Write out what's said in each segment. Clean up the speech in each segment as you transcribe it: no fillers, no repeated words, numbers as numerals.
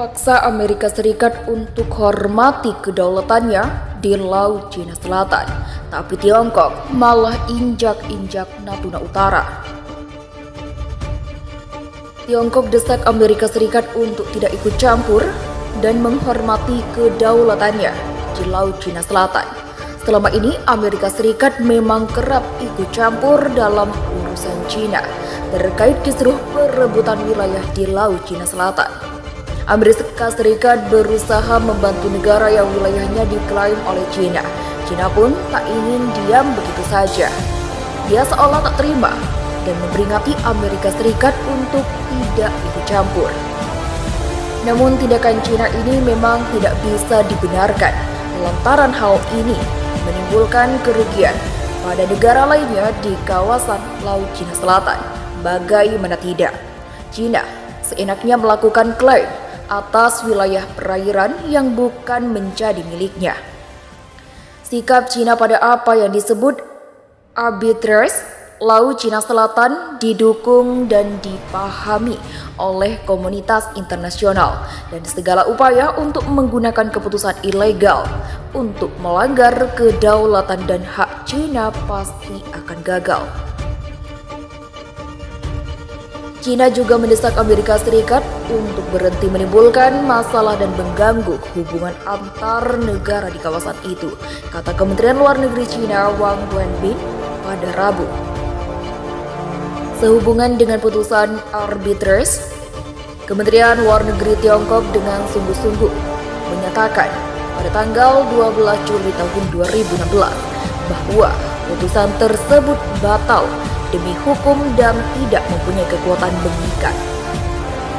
paksa Amerika Serikat untuk hormati kedaulatannya di Laut Cina Selatan, tapi Tiongkok malah injak-injak Natuna Utara. Tiongkok desak Amerika Serikat untuk tidak ikut campur dan menghormati kedaulatannya di Laut Cina Selatan. Selama ini Amerika Serikat memang kerap ikut campur dalam urusan Cina terkait kisruh perebutan wilayah di Laut Cina Selatan. Amerika Serikat berusaha membantu negara yang wilayahnya diklaim oleh Cina. Cina pun tak ingin diam begitu saja. Dia seolah tak terima dan memperingati Amerika Serikat untuk tidak ikut campur. Namun tindakan Cina ini memang tidak bisa dibenarkan lantaran hal ini menimbulkan kerugian pada negara lainnya di kawasan Laut Cina Selatan. Bagaimana tidak, Cina seenaknya melakukan klaim atas wilayah perairan yang bukan menjadi miliknya. Sikap Cina pada apa yang disebut arbitrage Laut Cina Selatan didukung dan dipahami oleh komunitas internasional, dan segala upaya untuk menggunakan keputusan ilegal untuk melanggar kedaulatan dan hak Cina pasti akan gagal. Cina juga mendesak Amerika Serikat untuk berhenti menimbulkan masalah dan mengganggu hubungan antar negara di kawasan itu, kata Kementerian Luar Negeri Cina Wang Wenbin pada Rabu. Sehubungan dengan putusan arbitrage, Kementerian Luar Negeri Tiongkok dengan sungguh-sungguh menyatakan pada tanggal 12 Juli tahun 2016 bahwa putusan tersebut batal demi hukum dan tidak mempunyai kekuatan mengikat.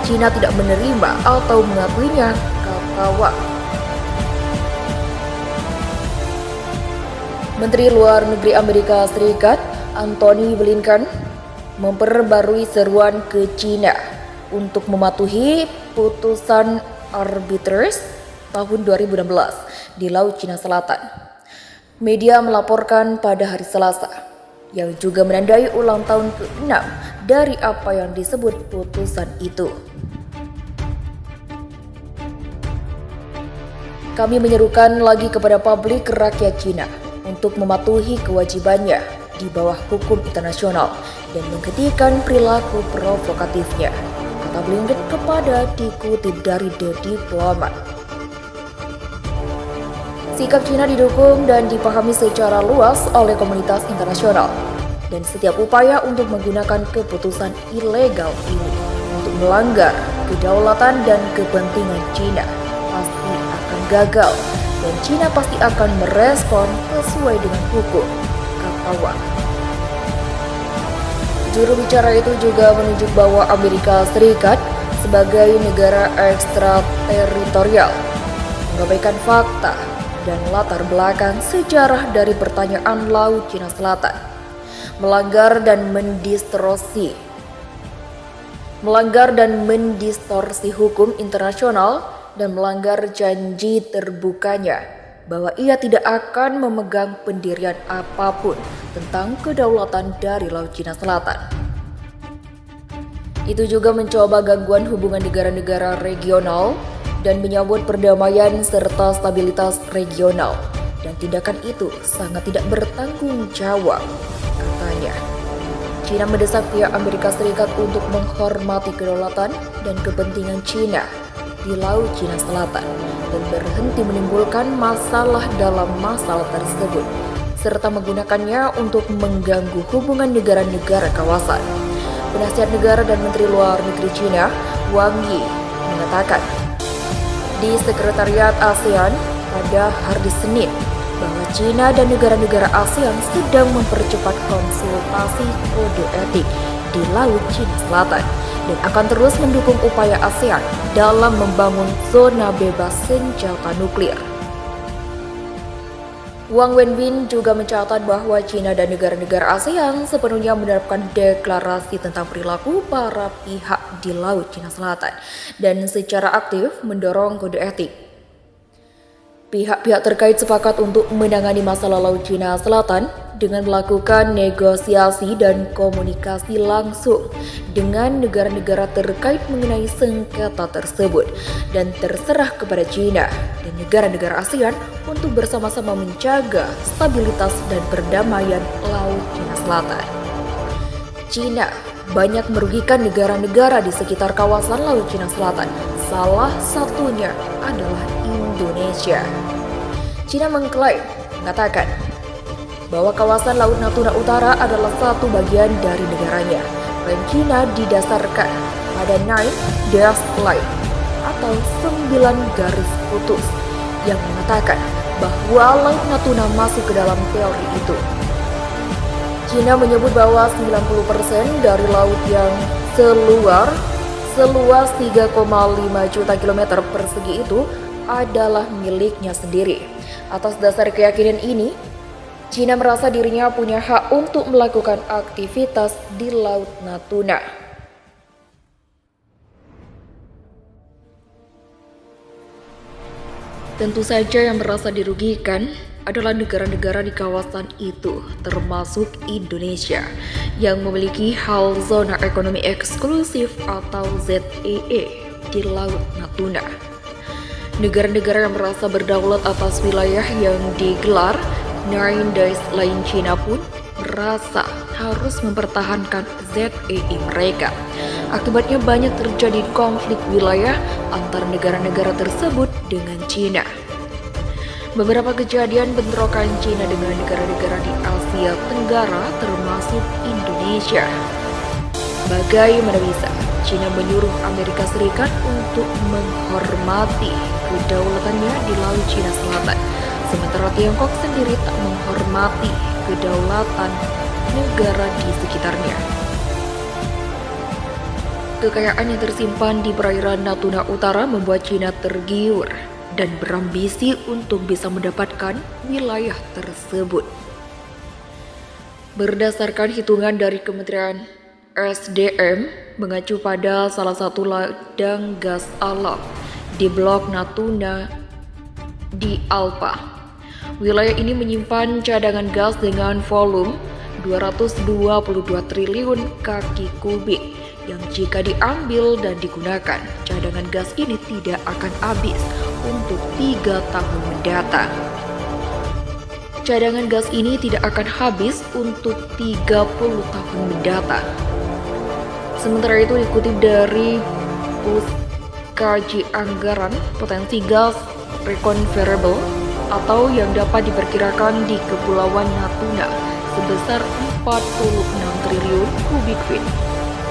Cina tidak menerima atau mengakuinya, kata Wang. Menteri Luar Negeri Amerika Serikat Antony Blinken memperbarui seruan ke Cina untuk mematuhi putusan arbitrage tahun 2016 di Laut Cina Selatan. Media melaporkan pada hari Selasa, yang juga menandai ulang tahun ke-6 dari apa yang disebut putusan itu. Kami menyerukan lagi kepada publik rakyat Cina untuk mematuhi kewajibannya di bawah hukum internasional dan menghentikan perilaku provokatifnya, kata Blinken kepada dikutip dari The Diplomat. Sikap Cina didukung dan dipahami secara luas oleh komunitas internasional, dan setiap upaya untuk menggunakan keputusan ilegal ini untuk melanggar kedaulatan dan kepentingan Cina pasti akan gagal, dan Cina pasti akan merespon sesuai dengan hukum, kata Wang. Juru bicara itu juga menunjuk bahwa Amerika Serikat sebagai negara ekstrateritorial mengabaikan fakta dan latar belakang sejarah dari pertanyaan Laut Cina Selatan, melanggar dan mendistorsi hukum internasional, dan melanggar janji terbukanya bahwa ia tidak akan memegang pendirian apapun tentang kedaulatan dari Laut Cina Selatan. Itu juga mencoba gangguan hubungan negara-negara regional dan menyambut perdamaian serta stabilitas regional, dan tindakan itu sangat tidak bertanggung jawab, katanya. Cina mendesak pihak Amerika Serikat untuk menghormati kedaulatan dan kepentingan Cina di Laut Cina Selatan dan berhenti menimbulkan masalah dalam masalah tersebut, serta menggunakannya untuk mengganggu hubungan negara-negara kawasan. Penasihat negara dan Menteri Luar Negeri Cina Wang Yi mengatakan di Sekretariat ASEAN pada hari Senin bahwa Cina dan negara-negara ASEAN sedang mempercepat konsultasi kode etik di Laut Cina Selatan dan akan terus mendukung upaya ASEAN dalam membangun zona bebas senjata nuklir. Wang Wenbin juga mencatat bahwa Cina dan negara-negara ASEAN sepenuhnya menerapkan deklarasi tentang perilaku para pihak di Laut Cina Selatan dan secara aktif mendorong kode etik. Pihak-pihak terkait sepakat untuk menangani masalah Laut Cina Selatan dengan melakukan negosiasi dan komunikasi langsung dengan negara-negara terkait mengenai sengketa tersebut dan terserah kepada Cina dan negara-negara ASEAN untuk bersama-sama menjaga stabilitas dan perdamaian Laut Cina Selatan. Cina banyak merugikan negara-negara di sekitar kawasan Laut Cina Selatan. Salah satunya adalah Indonesia. Cina mengatakan bahwa kawasan Laut Natuna Utara adalah satu bagian dari negaranya. Klaim Cina didasarkan pada Nine Dash Line atau 9 garis putus yang mengatakan bahwa Laut Natuna masuk ke dalam teori itu. Cina menyebut bahwa 90% dari laut yang seluas 3,5 juta kilometer persegi itu adalah miliknya sendiri. Atas dasar keyakinan ini, Cina merasa dirinya punya hak untuk melakukan aktivitas di Laut Natuna. Tentu saja yang merasa dirugikan adalah negara-negara di kawasan itu, termasuk Indonesia, yang memiliki hal zona ekonomi eksklusif atau ZEE di Laut Natuna. Negara-negara yang merasa berdaulat atas wilayah yang digelar Nine Dash Line Cina pun merasa harus mempertahankan ZEE mereka. Akibatnya banyak terjadi konflik wilayah antar negara-negara tersebut dengan Cina. Beberapa kejadian bentrokan Cina dengan negara-negara di Asia Tenggara termasuk Indonesia. Bagaimana bisa Cina menyuruh Amerika Serikat untuk menghormati kedaulatannya di Laut Cina Selatan, sementara Tiongkok sendiri tak menghormati kedaulatan negara di sekitarnya. Kekayaan yang tersimpan di perairan Natuna Utara membuat Cina tergiur dan berambisi untuk bisa mendapatkan wilayah tersebut. Berdasarkan hitungan dari Kementerian SDM mengacu pada salah satu ladang gas alam di Blok Natuna di Alpa. Wilayah ini menyimpan cadangan gas dengan volume 222 triliun kaki kubik yang jika diambil dan digunakan, cadangan gas ini tidak akan habis untuk 3 tahun mendatang. Cadangan gas ini tidak akan habis untuk 30 tahun mendatang. Sementara itu dikutip dari Puskaji Anggaran Potensi Gas Reconvertible atau yang dapat diperkirakan di Kepulauan Natuna sebesar 46 triliun kubik feet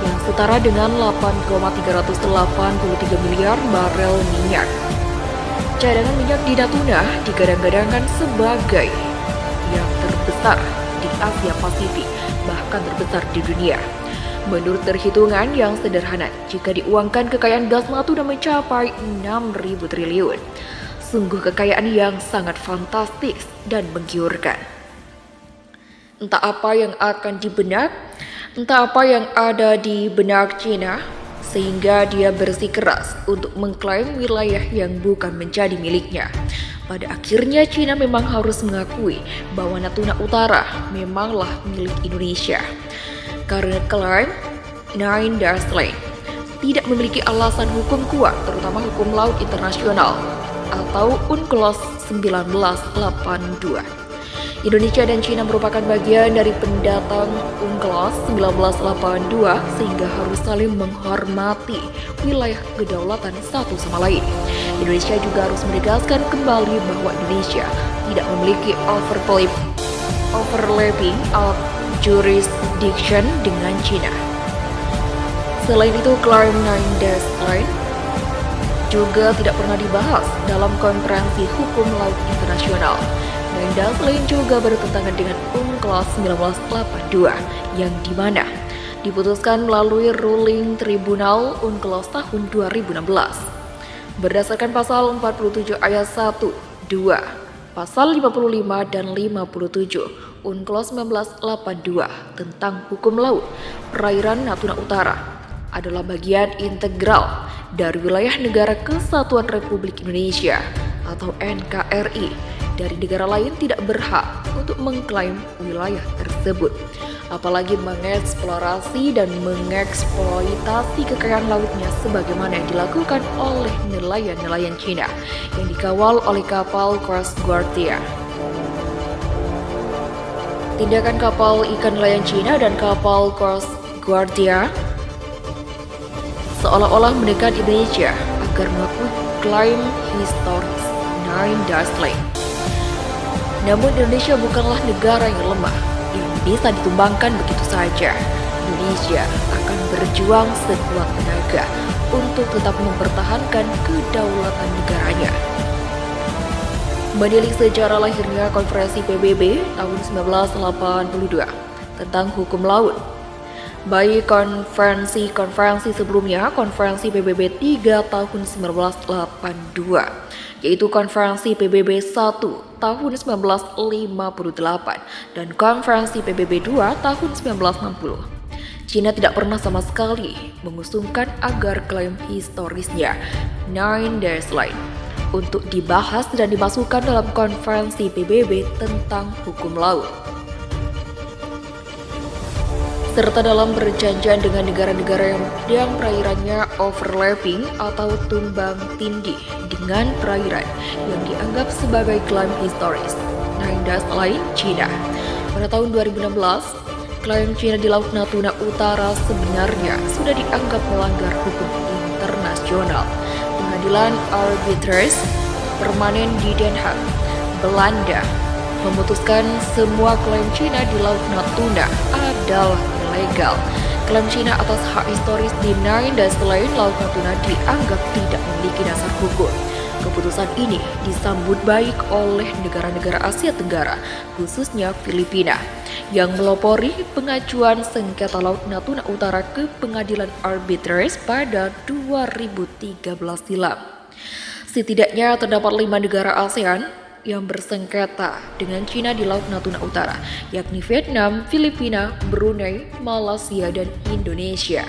yang setara dengan 8,383 miliar barel minyak. Cadangan minyak di Natuna digadang-gadangkan sebagai yang terbesar di Asia Pasifik, bahkan terbesar di dunia. Menurut perhitungan yang sederhana, jika diuangkan kekayaan gas Natuna mencapai 6.000 triliun. Sungguh kekayaan yang sangat fantastis dan menggiurkan. Entah apa yang ada di benak Cina sehingga dia bersikeras untuk mengklaim wilayah yang bukan menjadi miliknya. Pada akhirnya Cina memang harus mengakui bahwa Natuna Utara memanglah milik Indonesia. Karena klaim Nine Dash Line tidak memiliki alasan hukum kuat, terutama hukum laut internasional atau UNCLOS 1982. Indonesia dan Cina merupakan bagian dari pendatang UNCLOS 1982 sehingga harus saling menghormati wilayah kedaulatan satu sama lain. Indonesia juga harus menegaskan kembali bahwa Indonesia tidak memiliki overlapping jurisdiction dengan Cina. Selain itu, klaim Nine Dash Line juga tidak pernah dibahas dalam konferensi hukum laut internasional. Nine Dash Line juga bertentangan dengan UNCLOS 1982 yang dimana diputuskan melalui ruling Tribunal UNCLOS tahun 2016. Berdasarkan pasal 47 ayat 1, 2, pasal 55 dan 57 UNCLOS 1982 tentang hukum laut, perairan Natuna Utara adalah bagian integral dari wilayah negara Kesatuan Republik Indonesia atau NKRI dari negara lain tidak berhak untuk mengklaim wilayah tersebut, apalagi mengeksplorasi dan mengeksploitasi kekayaan lautnya sebagaimana yang dilakukan oleh nelayan-nelayan Cina yang dikawal oleh kapal Coast Guardian. Tindakan kapal ikan nelayan Cina dan kapal Coast Guardian seolah-olah menekan Indonesia agar mengakui klaim historis Nine Dash Line. Namun Indonesia bukanlah negara yang lemah yang bisa ditumbangkan begitu saja. Indonesia akan berjuang sekuat tenaga untuk tetap mempertahankan kedaulatan negaranya. Menilik sejarah lahirnya Konferensi PBB tahun 1982 tentang hukum laut. Baik konferensi sebelumnya, Konferensi PBB 3 tahun 1982, yaitu Konferensi PBB 1 tahun 1958 dan Konferensi PBB 2 tahun 1960. Cina tidak pernah sama sekali mengusungkan agar klaim historisnya Nine Dash Line untuk dibahas dan dimasukkan dalam Konferensi PBB tentang hukum laut, serta dalam perjanjian dengan negara-negara yang perairannya overlapping atau tumbang tindih dengan perairan yang dianggap sebagai klaim historis Nine Dash Line Cina. Pada tahun 2016, klaim Cina di Laut Natuna Utara sebenarnya sudah dianggap melanggar hukum internasional. Pengadilan Arbiters Permanen di Den Haag, Belanda, memutuskan semua klaim Cina di Laut Natuna adalah ilegal. Klaim Cina atas hak historis di Nine Dash Line Laut Natuna dianggap tidak memiliki dasar hukum. Keputusan ini disambut baik oleh negara-negara Asia Tenggara, khususnya Filipina, yang melopori pengajuan sengketa Laut Natuna Utara ke Pengadilan Arbiters pada 2013 silam. Setidaknya terdapat 5 negara ASEAN yang bersengketa dengan Cina di Laut Natuna Utara, yakni Vietnam, Filipina, Brunei, Malaysia, dan Indonesia.